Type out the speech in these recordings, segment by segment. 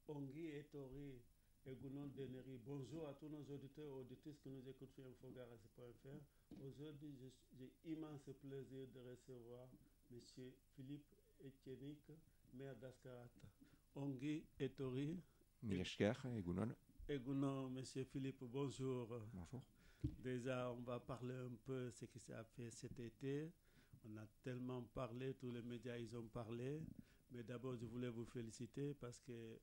Ongui Etori et Gounon Deneri. Bonjour à tous nos auditeurs et auditrices qui nous écoutent sur infogarage.fr. Aujourd'hui, j'ai immense plaisir de recevoir M. Philippe Etchenik, maire d'Ascarat. Ongui Etori. Mileshker et Gounon. Et Gounon, M. Philippe, bonjour. Bonjour. Déjà, on va parler un peu de ce qui s'est fait cet été. On a tellement parlé, tous les médias ils ont parlé. Mais d'abord, je voulais vous féliciter parce que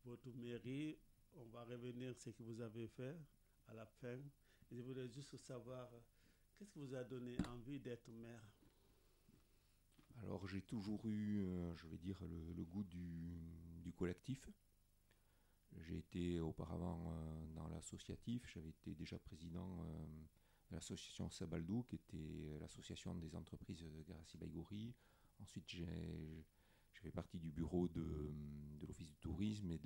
votre mairie, on va revenir sur ce que vous avez fait à la fin. Et je voulais juste savoir, qu'est-ce qui vous a donné envie d'être maire? Alors j'ai toujours eu, je vais dire, le goût du collectif. J'ai été auparavant dans l'associatif, j'avais été déjà président de l'association Sabaldou, qui était l'association des entreprises de Garassi-Baïgori. Ensuite j'ai fait partie du bureau de l'Office du tourisme et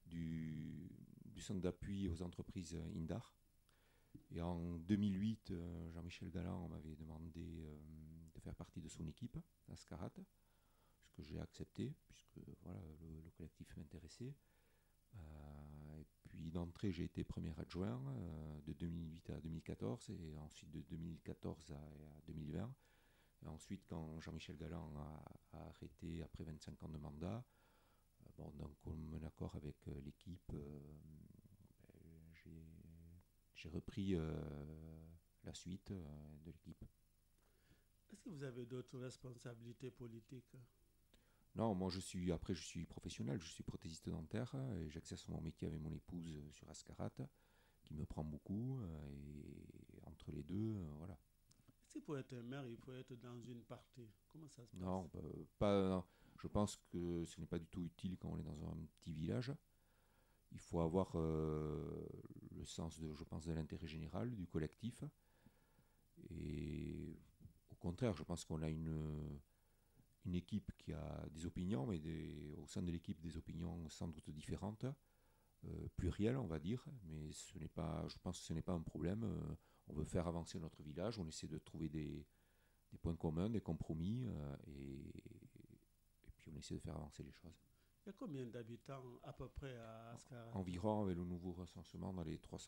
du centre d'appui aux entreprises Indar. Et en 2008, Jean-Michel Galland m'avait demandé de faire partie de son équipe, Ascarat, ce que j'ai accepté, puisque voilà, le collectif m'intéressait. Et puis d'entrée, j'ai été premier adjoint de 2008 à 2014, et ensuite de 2014 à 2020. Et ensuite, quand Jean-Michel Galland a arrêté après 25 ans de mandat, d'un commun accord avec l'équipe, j'ai repris la suite de l'équipe. Est-ce que vous avez d'autres responsabilités politiques? Non, moi je suis professionnel, je suis prothésiste dentaire et j'exerce mon métier avec mon épouse sur Ascarat, qui me prend beaucoup, et entre les deux, voilà. Si pour être maire, il faut être dans une partie. Comment ça se passe? Non, pas. Je pense que ce n'est pas du tout utile quand on est dans un petit village. Il faut avoir le sens je pense, de l'intérêt général, du collectif. Et au contraire, je pense qu'on a une équipe qui a des opinions, mais au sein de l'équipe des opinions sans doute différentes, plurielles on va dire, mais je pense que ce n'est pas un problème. On veut faire avancer notre village, on essaie de trouver des points communs, des compromis, et puis on essaie de faire avancer les choses. Il y a combien d'habitants à peu près à Ascarat? Environ, avec le nouveau recensement,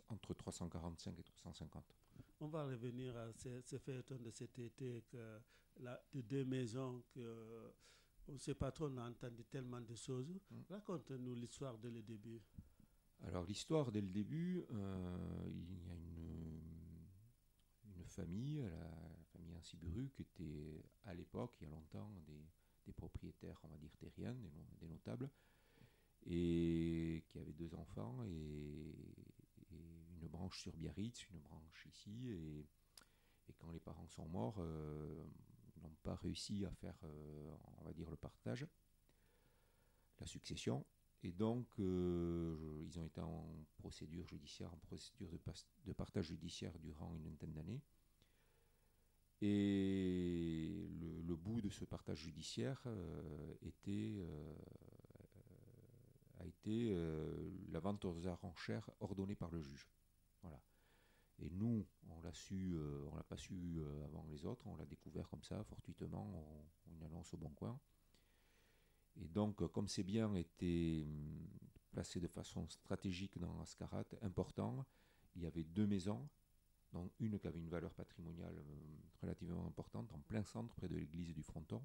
entre 345 et 350. On va revenir à ces feuilletons de cet été, de deux maisons, on ne sait pas trop, on a entendu tellement de choses. Raconte-nous l'histoire dès le début. Alors l'histoire dès le début, il y a une famille, la famille Ansiburu, qui était à l'époque, il y a longtemps, des propriétaires, on va dire terriens, des notables, et qui avait deux enfants et une branche sur Biarritz, une branche ici, et quand les parents sont morts, ils n'ont pas réussi à faire, on va dire, le partage, la succession. Et donc, ils ont été en procédure judiciaire, de partage judiciaire durant une vingtaine d'années. Et le bout de ce partage judiciaire a été la vente aux enchères ordonnée par le juge. Voilà. Et nous, on l'a pas su avant les autres, on l'a découvert comme ça, fortuitement, une annonce au Bon Coin. Et donc, comme ces biens étaient placés de façon stratégique dans Ascarat, important, il y avait deux maisons, dont une qui avait une valeur patrimoniale relativement importante, en plein centre, près de l'église du Fronton.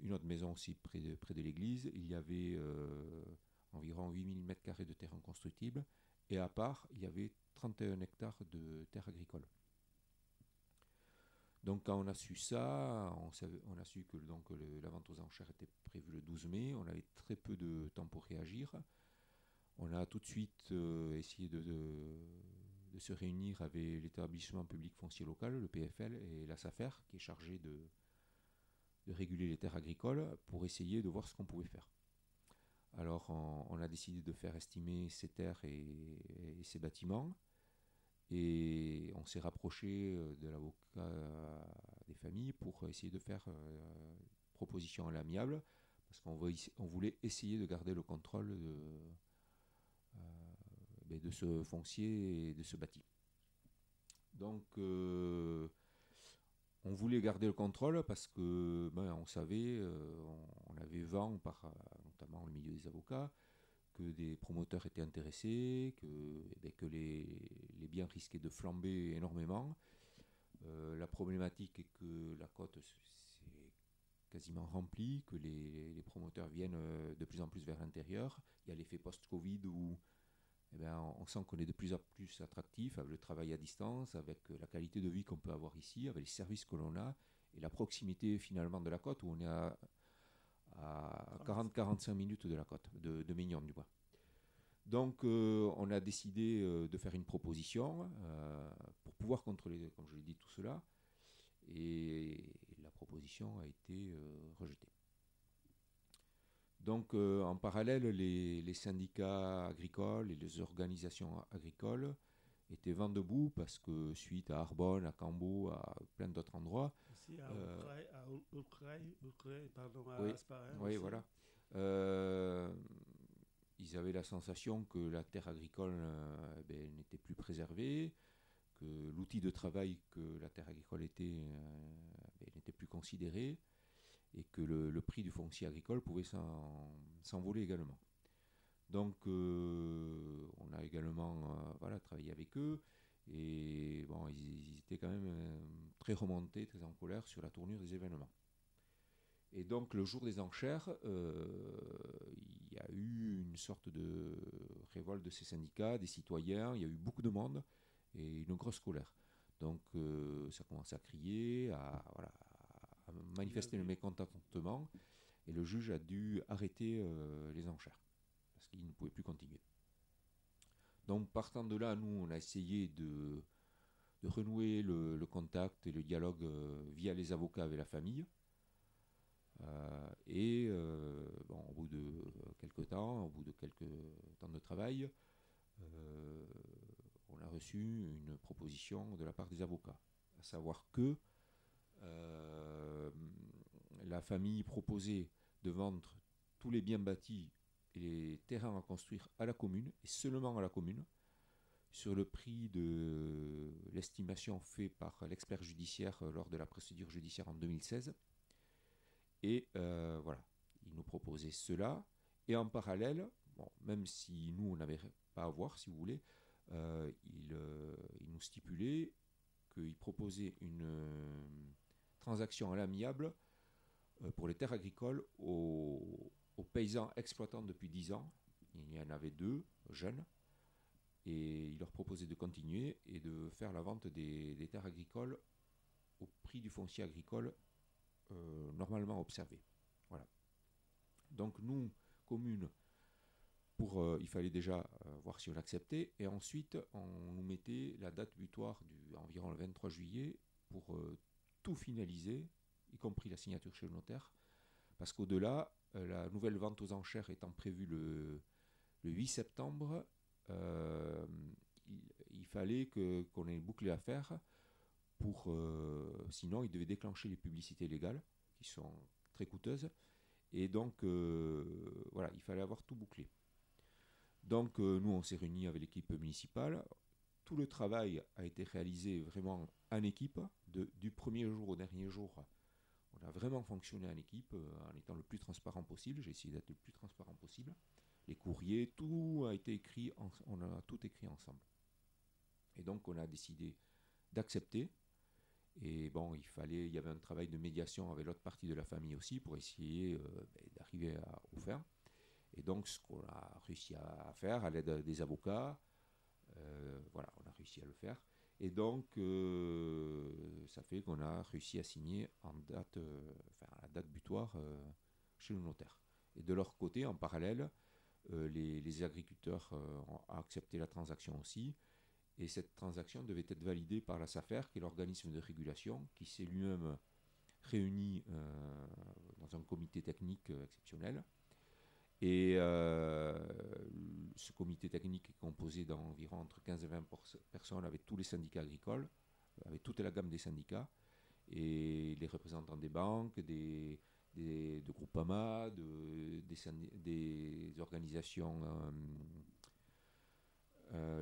Une autre maison aussi près de l'église. Il y avait environ 8000 m² de terrain constructible, et à part, il y avait 31 hectares de terre agricole. Donc quand on a su ça, on a su que la vente aux enchères était prévue le 12 mai, on avait très peu de temps pour réagir. On a tout de suite essayé de se réunir avec l'établissement public foncier local, le PFL, et la SAFER, qui est chargé de réguler les terres agricoles, pour essayer de voir ce qu'on pouvait faire. Alors on a décidé de faire estimer ces terres et ces bâtiments, et on s'est rapproché de l'avocat des familles pour essayer de faire proposition à l'amiable, parce qu'on voulait essayer de garder le contrôle de ce foncier et de ce bâti. Donc on voulait garder le contrôle parce que on savait, on avait vent, notamment le milieu des avocats, que des promoteurs étaient intéressés, que les biens risquaient de flamber énormément. La problématique est que la cote c'est quasiment remplie, que les promoteurs viennent de plus en plus vers l'intérieur. Il y a l'effet post-Covid où on sent qu'on est de plus en plus attractif avec le travail à distance, avec la qualité de vie qu'on peut avoir ici, avec les services que l'on a et la proximité finalement de la côte où on est à 40-45 minutes de la côte, de Mignon du bois. Donc on a décidé de faire une proposition pour pouvoir contrôler, comme je l'ai dit, tout cela. Et la proposition a été rejetée. Donc en parallèle, les syndicats agricoles et les organisations agricoles étaient vent debout parce que suite à Arbonne, à Cambo, à plein d'autres endroits. Aussi à Oucraï, pardon, à Oui, Asparin. oui, aussi. voilà. Ils avaient la sensation que la terre agricole n'était plus préservée, que l'outil de travail que la terre agricole était n'était plus considéré et que le prix du foncier agricole pouvait s'envoler également. Donc on a également travaillé avec eux et bon, ils étaient quand même très remontés, très en colère sur la tournure des événements. Et donc le jour des enchères, il y a eu une sorte de révolte de ces syndicats, des citoyens, il y a eu beaucoup de monde et une grosse colère. Donc ça commence à crier, à manifester le mécontentement et le juge a dû arrêter les enchères parce qu'il ne pouvait plus continuer. Donc partant de là, nous on a essayé de renouer le contact et le dialogue via les avocats avec la famille. Au bout de quelques temps, au bout de quelques temps de travail, on a reçu une proposition de la part des avocats, à savoir que la famille proposait de vendre tous les biens bâtis et les terrains à construire à la commune, et seulement à la commune, sur le prix de l'estimation faite par l'expert judiciaire lors de la procédure judiciaire en 2016. Et il nous proposait cela. Et en parallèle, même si nous, on n'avait pas à voir, si vous voulez, il nous stipulait qu'il proposait une transaction à l'amiable pour les terres agricoles aux paysans exploitants depuis 10 ans. Il y en avait 2 jeunes. Et il leur proposait de continuer et de faire la vente des terres agricoles au prix du foncier agricole normalement observé. Voilà. Donc nous, commune, il fallait déjà voir si on acceptait, et ensuite on nous mettait la date butoir environ le 23 juillet pour tout finaliser, y compris la signature chez le notaire, parce qu'au-delà, la nouvelle vente aux enchères étant prévue le 8 septembre, il fallait qu'on ait bouclé l'affaire. Sinon, il devait déclencher les publicités légales, qui sont très coûteuses. Et donc, il fallait avoir tout bouclé. Donc, nous, on s'est réunis avec l'équipe municipale. Tout le travail a été réalisé vraiment en équipe. Du premier jour au dernier jour, on a vraiment fonctionné en équipe, en étant le plus transparent possible. J'ai essayé d'être le plus transparent possible. Les courriers, tout a été écrit, on a tout écrit ensemble. Et donc, on a décidé d'accepter. Et bon, il y avait un travail de médiation avec l'autre partie de la famille aussi pour essayer d'arriver au fin. Et donc, ce qu'on a réussi à faire à l'aide des avocats, on a réussi à le faire. Et donc, ça fait qu'on a réussi à signer à la date butoir chez le notaire. Et de leur côté, en parallèle, les agriculteurs ont accepté la transaction aussi. Et cette transaction devait être validée par la SAFER, qui est l'organisme de régulation, qui s'est lui-même réuni dans un comité technique exceptionnel. Et ce comité technique est composé d'environ entre 15 et 20 personnes avec tous les syndicats agricoles, avec toute la gamme des syndicats, et les représentants des banques, de Groupama, des organisations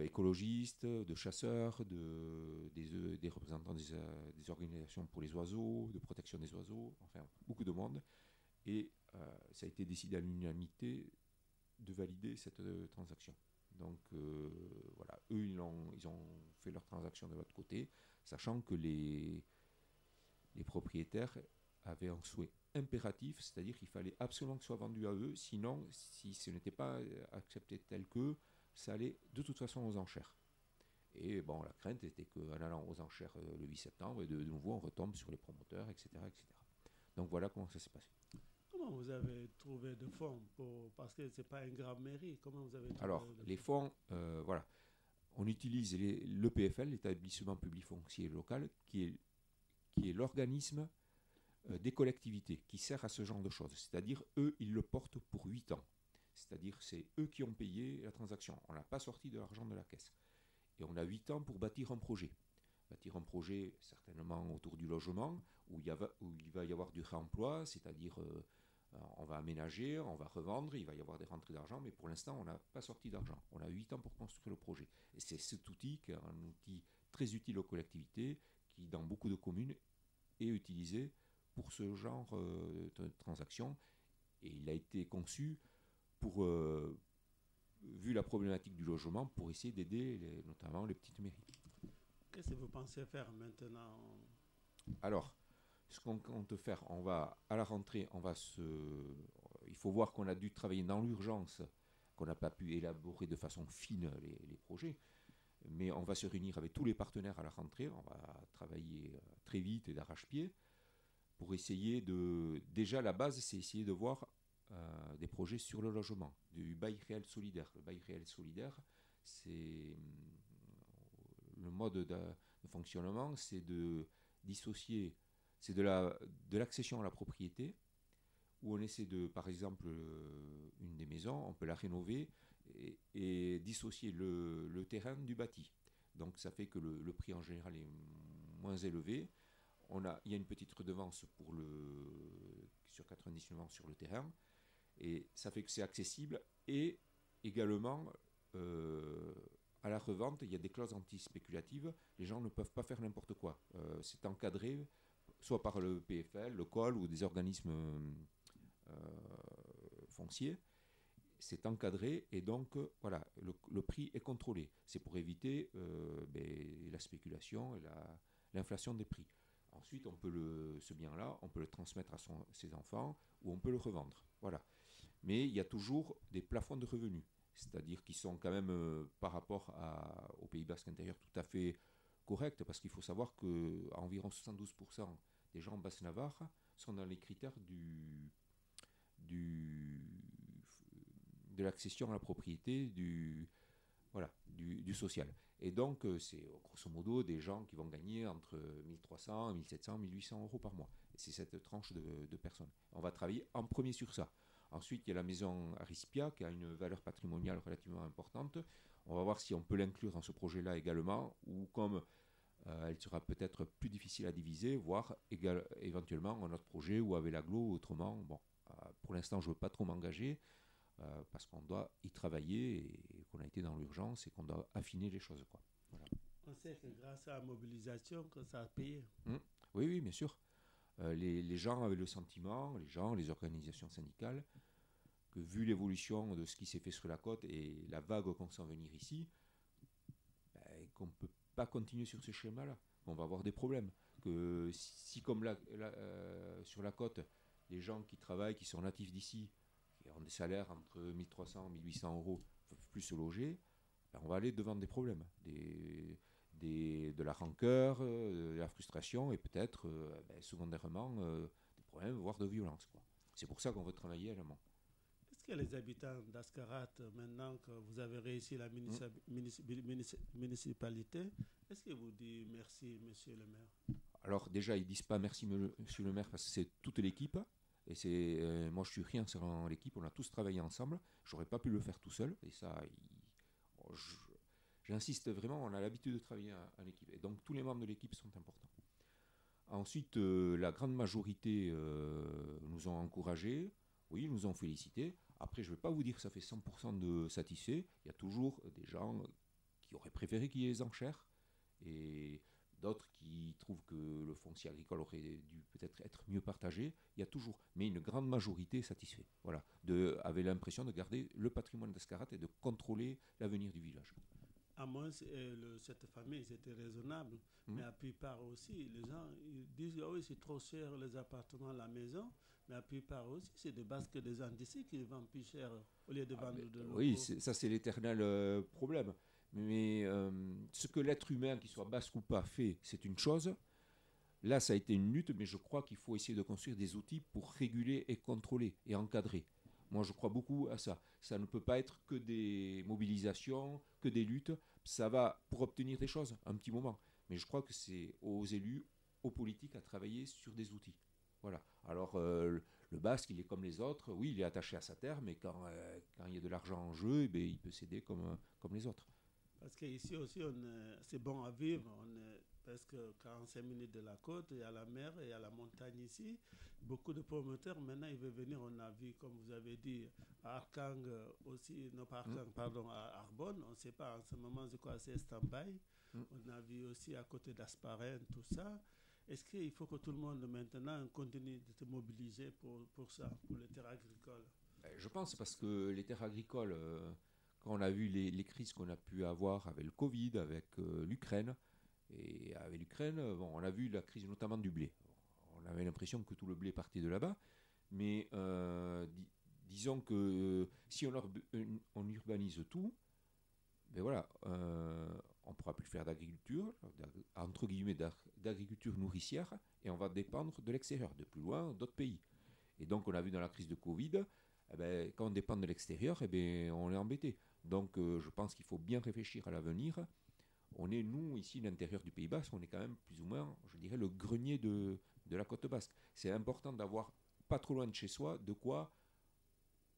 écologistes, de chasseurs, des représentants des organisations pour les oiseaux, de protection des oiseaux, enfin beaucoup de monde. Et ça a été décidé à l'unanimité de valider cette transaction. Donc voilà, eux ils ont fait leur transaction de l'autre côté, sachant que les propriétaires avaient un souhait impératif, c'est-à-dire qu'il fallait absolument que ce soit vendu à eux, sinon si ce n'était pas accepté tel que, ça allait de toute façon aux enchères. Et bon, la crainte était qu'en allant aux enchères le 8 septembre, et de nouveau on retombe sur les promoteurs, etc., etc. Donc voilà comment ça s'est passé. Comment vous avez trouvé de fonds parce que ce n'est pas un grand mairie, comment vous avez trouvé Alors, les fonds, voilà. On utilise l'EPFL, l'établissement public foncier local, qui est l'organisme des collectivités, qui sert à ce genre de choses. C'est-à-dire, eux, ils le portent pour 8 ans. C'est-à-dire, c'est eux qui ont payé la transaction. On n'a pas sorti de l'argent de la caisse. Et on a 8 ans pour bâtir un projet. Bâtir un projet, certainement autour du logement, où il va y avoir du réemploi, c'est-à-dire on va aménager, on va revendre, il va y avoir des rentrées d'argent, mais pour l'instant, on n'a pas sorti d'argent. On a 8 ans pour construire le projet. Et c'est cet outil, qui est un outil très utile aux collectivités, qui, dans beaucoup de communes, est utilisé pour ce genre de transaction. Et il a été conçu pour, vu la problématique du logement, pour essayer d'aider notamment les petites mairies. Qu'est-ce que vous pensez faire maintenant? Alors, ce qu'on compte faire, à la rentrée, il faut voir qu'on a dû travailler dans l'urgence, qu'on n'a pas pu élaborer de façon fine les projets, mais on va se réunir avec tous les partenaires à la rentrée, on va travailler très vite et d'arrache-pied pour essayer déjà la base, c'est essayer de voir des projets sur le logement, du bail réel solidaire. Le bail réel solidaire, c'est le mode de fonctionnement, c'est de dissocier, c'est de l'accession à la propriété, où on essaie de, par exemple, une des maisons, on peut la rénover et dissocier le terrain du bâti. Donc ça fait que le prix en général est moins élevé. Il y a une petite redevance sur 99 ans sur le terrain, et ça fait que c'est accessible, et également à la revente, il y a des clauses anti-spéculatives, les gens ne peuvent pas faire n'importe quoi. C'est encadré soit par le PFL, le COL ou des organismes fonciers. C'est encadré, et donc voilà, le prix est contrôlé. C'est pour éviter la spéculation et l'inflation des prix. Ensuite, ce bien-là, on peut le transmettre à ses enfants, ou on peut le revendre. Voilà. Mais il y a toujours des plafonds de revenus, c'est-à-dire qu'ils sont quand même, par rapport au Pays Basque intérieur, tout à fait corrects, parce qu'il faut savoir qu'environ 72% des gens en Basse-Navarre sont dans les critères de l'accession à la propriété, du social. Et donc, c'est grosso modo des gens qui vont gagner entre 1300, 1700, 1800 euros par mois. C'est cette tranche de personnes. On va travailler en premier sur ça. Ensuite, il y a la maison Arispia qui a une valeur patrimoniale relativement importante. On va voir si on peut l'inclure dans ce projet-là également, ou comme elle sera peut-être plus difficile à diviser, voire éventuellement un autre projet ou avec l'agglo autrement. Bon, pour l'instant, je ne veux pas trop m'engager parce qu'on doit y travailler et qu'on a été dans l'urgence et qu'on doit affiner les choses, quoi. Voilà. On sait que grâce à la mobilisation, que ça a payé. Oui, oui, bien sûr. Les gens avaient le sentiment, les organisations syndicales, que vu l'évolution de ce qui s'est fait sur la côte et la vague qu'on sent venir ici, qu'on ne peut pas continuer sur ce schéma-là. On va avoir des problèmes. Que si comme sur la côte, les gens qui travaillent, qui sont natifs d'ici, qui ont des salaires entre 1300 et 1800 euros, ne peuvent plus se loger, on va aller devant des problèmes. De la rancœur, de la frustration et peut-être, secondairement, des problèmes, voire de violence, quoi. C'est pour ça qu'on veut travailler à l'amont. Est-ce que les habitants d'Ascarat, maintenant que vous avez réussi la municipalité, est-ce qu'ils vous disent merci, monsieur le maire? Alors déjà, ils ne disent pas merci, monsieur le maire, parce que c'est toute l'équipe. Et moi, je suis rien sans l'équipe. On a tous travaillé ensemble. J'aurais pas pu le faire tout seul. Et ça, j'insiste vraiment. On a l'habitude de travailler en équipe. Et donc, tous les membres de l'équipe sont importants. Ensuite, la grande majorité nous ont encouragés. Oui, nous ont félicités. Après, je ne vais pas vous dire que ça fait 100% de satisfaits. Il y a toujours des gens qui auraient préféré qu'il y ait les enchères. Et d'autres qui trouvent que le foncier agricole aurait dû peut-être être mieux partagé. Il y a toujours, mais une grande majorité est satisfaite. Voilà, avait l'impression de garder le patrimoine d'Escarat et de contrôler l'avenir du village. À moins, cette famille, c'était raisonnable. Mais à la plupart aussi, les gens ils disent, ah oui, c'est trop cher les appartements, la maison. Mais à la plupart aussi, c'est des Basques des gens d'ici qui vendent plus cher au lieu de vendre de Oui, locaux. ça c'est l'éternel problème. Mais ce que l'être humain, qu'il soit basque ou pas, fait, c'est une chose. Là, ça a été une lutte, mais je crois qu'il faut essayer de construire des outils pour réguler et contrôler et encadrer. Moi, je crois beaucoup à ça. Ça ne peut pas être que des mobilisations, que des luttes. Ça va pour obtenir des choses, un petit moment. Mais je crois que c'est aux élus, aux politiques à travailler sur des outils. Voilà. Alors, le Basque, il est comme les autres. Oui, il est attaché à sa terre, mais quand il y a de l'argent en jeu, eh bien, il peut céder comme les autres. Parce qu'ici aussi, c'est bon à vivre. On est presque 45 minutes de la côte, il y a la mer, il y a la montagne ici. Beaucoup de promoteurs, maintenant, ils veulent venir. On a vu, comme vous avez dit, à Arkang aussi, non pas Arkang, pardon, à Arbonne. On ne sait pas en ce moment, je crois, c'est stand-by. On a vu aussi à côté d'Asparen, tout ça. Est-ce qu'il faut que tout le monde maintenant continue de se mobiliser pour ça, pour les terres agricoles? Je pense parce que les terres agricoles, quand on a vu les crises qu'on a pu avoir avec le Covid, avec l'Ukraine, et avec l'Ukraine, bon, on a vu la crise notamment du blé. On avait l'impression que tout le blé partait de là-bas, mais disons que si on urbanise tout, ben voilà, on ne pourra plus faire d'agriculture, entre guillemets d'agriculture nourricière, et on va dépendre de l'extérieur, de plus loin, d'autres pays. Et donc on a vu dans la crise de Covid, eh ben, quand on dépend de l'extérieur, eh ben, on est embêté. Donc je pense qu'il faut bien réfléchir à l'avenir. On est, nous, ici, l'intérieur du Pays Basque, on est quand même plus ou moins, je dirais, le grenier de la côte basque. C'est important d'avoir, pas trop loin de chez soi, de quoi,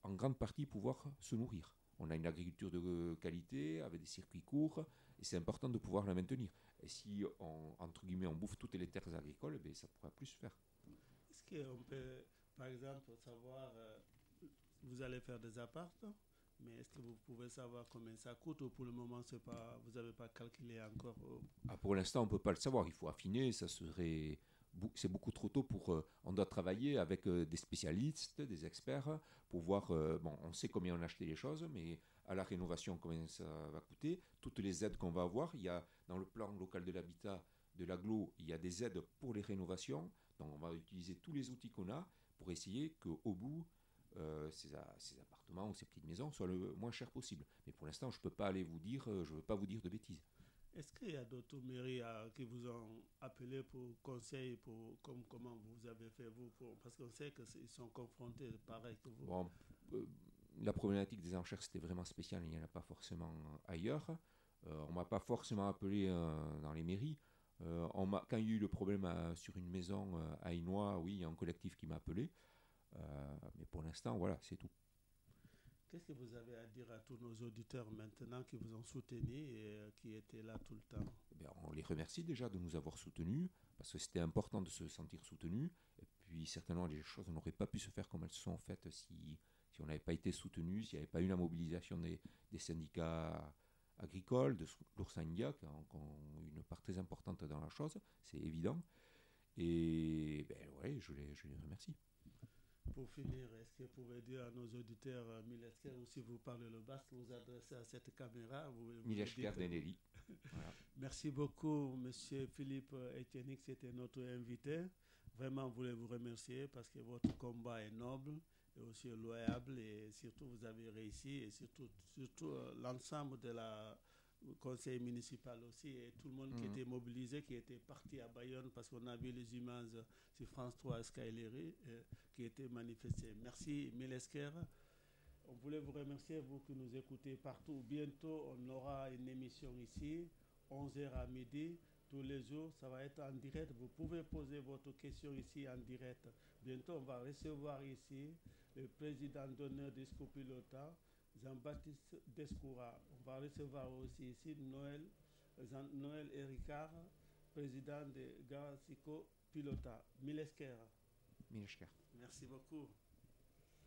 en grande partie, pouvoir se nourrir. On a une agriculture de qualité, avec des circuits courts, et c'est important de pouvoir la maintenir. Et si, entre guillemets, on bouffe toutes les terres agricoles, eh ben, ça ne pourra plus se faire. Est-ce qu'on peut, par exemple, savoir, vous allez faire des apparts, mais est-ce que vous pouvez savoir combien ça coûte ou pour le moment, pas, vous n'avez pas calculé encore? Ah, pour l'instant, on ne peut pas le savoir. Il faut affiner. C'est beaucoup trop tôt pour. On doit travailler avec des spécialistes, des experts, pour voir. Bon, on sait combien on a acheté les choses, mais à la rénovation, combien ça va coûter. Toutes les aides qu'on va avoir. Il y a dans le plan local de l'habitat de l'aglo, il y a des aides pour les rénovations. Donc, on va utiliser tous les outils qu'on a pour essayer qu'au bout, ces appartements ou ces petites maisons soient le moins cher possible. Mais pour l'instant, je ne peux pas aller vous dire, je ne veux pas vous dire de bêtises. Est-ce qu'il y a d'autres mairies qui vous ont appelé pour conseil, comment vous avez fait vous, parce qu'on sait qu'ils sont confrontés pareil que vous. Bon, euh, la problématique des enchères, c'était vraiment spécial, il n'y en a pas forcément ailleurs. On ne m'a pas forcément appelé dans les mairies. Quand il y a eu le problème sur une maison à Ainois, oui, il y a un collectif qui m'a appelé. Mais pour l'instant, voilà, c'est tout. Qu'est-ce que vous avez à dire à tous nos auditeurs maintenant qui vous ont soutenu et qui étaient là tout le temps? Eh bien, on les remercie déjà de nous avoir soutenus, parce que c'était important de se sentir soutenu. Et puis certainement, les choses n'auraient pas pu se faire comme elles se sont faites si on n'avait pas été soutenu, s'il n'y avait pas eu la mobilisation des syndicats agricoles, de l'Oursandia, qui ont une part très importante dans la chose, c'est évident. Et ben, ouais, je les remercie. Pour finir, est-ce que vous pouvez dire à nos auditeurs Milesker, ou si vous parlez le basque, vous adressez à cette caméra, vous le Milesker dites. Deneli. Voilà. Merci beaucoup, Monsieur Philippe Etiennik, c'était notre invité. Vraiment, je voulais vous remercier parce que votre combat est noble et aussi loyable et surtout vous avez réussi et surtout l'ensemble de la conseil municipal aussi et tout le monde qui était mobilisé, qui était parti à Bayonne parce qu'on a vu les images sur France 3 à Skyleri qui étaient manifestées. Merci Milesker. On voulait vous remercier, vous qui nous écoutez partout. Bientôt, on aura une émission ici, 11h à midi, tous les jours. Ça va être en direct. Vous pouvez poser votre question ici en direct. Bientôt, on va recevoir ici le président d'honneur des Scopilota, Jean-Baptiste Descoura. On va recevoir aussi ici Noël Ericard, président de Garasico Pilota. Milesker. Milesker. Merci beaucoup.